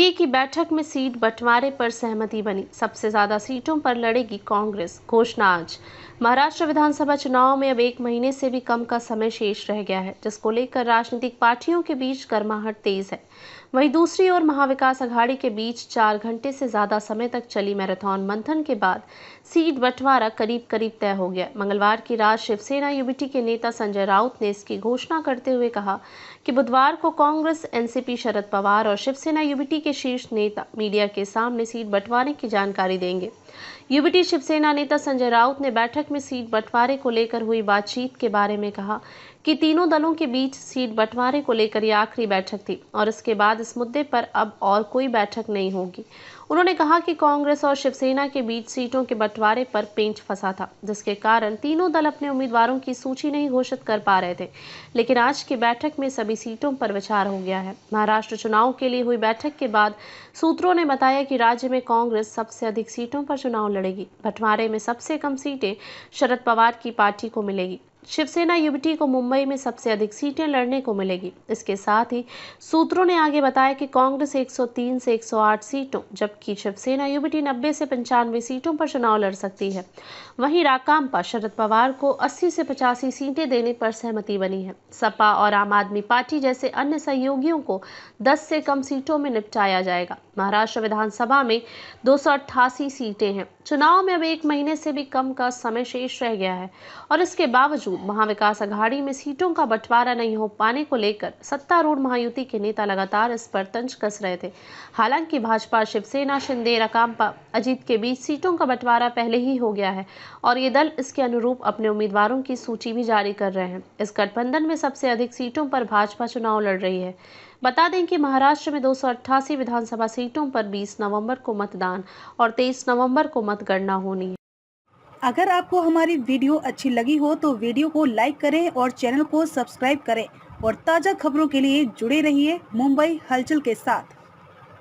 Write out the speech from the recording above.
NDA की बैठक में सीट बंटवारे पर सहमति बनी। सबसे ज्यादा सीटों पर लड़ेगी कांग्रेस, घोषणा आज। महाराष्ट्र विधानसभा चुनाव में अब 1 महीने से भी कम का समय शेष रह गया है, जिसको लेकर राजनीतिक पार्टियों के बीच गर्माहट तेज है। वहीं दूसरी ओर महाविकास अघाड़ी के बीच 4 घंटे से ज्यादा समय तक चली मैराथन मंथन के बाद सीट बंटवारा करीब करीब तय हो गया। मंगलवार की रात शिवसेना यूबीटी के नेता संजय राउत ने इसकी घोषणा करते हुए कहा कि बुधवार को कांग्रेस, एनसीपी, शरद पवार और शिवसेना यूबीटी के शीर्ष नेता मीडिया के सामने सीट बंटवारे की जानकारी देंगे। यूबीटी शिवसेना नेता संजय राउत ने बैठक में सीट बंटवारे को लेकर हुई बातचीत के बारे में कहा कि तीनों दलों के बीच सीट बंटवारे को लेकर यह आखिरी बैठक थी और इसके बाद इस मुद्दे पर अब और कोई बैठक नहीं होगी। उन्होंने कहा कि कांग्रेस और शिवसेना के बीच सीटों के बंटवारे पर पेंच फंसा था, जिसके कारण तीनों दल अपने उम्मीदवारों की सूची नहीं घोषित कर पा रहे थे। लेकिन आज की बैठक में सभी सीटों पर विचार हो गया है। महाराष्ट्र चुनाव के लिए हुई बैठक के बाद सूत्रों ने बताया कि राज्य में कांग्रेस सबसे अधिक सीटों पर चुनाव लड़ेगी। बंटवारे में सबसे कम सीटें शरद पवार की पार्टी को मिलेगी। शिवसेना यूबीटी को मुंबई में सबसे अधिक सीटें लड़ने को मिलेगी। इसके साथ ही सूत्रों ने आगे बताया कि कांग्रेस 103 से 108 सीटों, जबकि शिवसेना यूबीटी 90 से 95 सीटों पर चुनाव लड़ सकती है। वहीं राकांपा शरद पवार को 80 से 85 सीटें देने पर सहमति बनी है। सपा और आम आदमी पार्टी जैसे अन्य सहयोगियों को 10 से कम सीटों में निपटाया जाएगा। महाराष्ट्र विधानसभा में 288 सीटें हैं। चुनाव में अब 1 महीने से भी कम का समय शेष रह गया है और इसके बावजूद महाविकास अघाड़ी में सीटों का बंटवारा नहीं हो पाने को लेकर सत्तारूढ़ महायुति के नेता लगातार इस पर तंज कस रहे थे। हालांकि भाजपा, शिवसेना, शिंदे, राकांपा, अजीत के बीच सीटों का बंटवारा पहले ही हो गया है और ये दल इसके अनुरूप अपने उम्मीदवारों की सूची भी जारी कर रहे हैं। इस गठबंधन में सबसे अधिक सीटों पर भाजपा चुनाव लड़ रही है। बता दें कि महाराष्ट्र में 288 विधानसभा सीटों पर 20 नवंबर को मतदान और 23 नवंबर को मतगणना होनी है। अगर आपको हमारी वीडियो अच्छी लगी हो तो वीडियो को लाइक करें और चैनल को सब्सक्राइब करें और ताज़ा खबरों के लिए जुड़े रहिए मुंबई हलचल के साथ।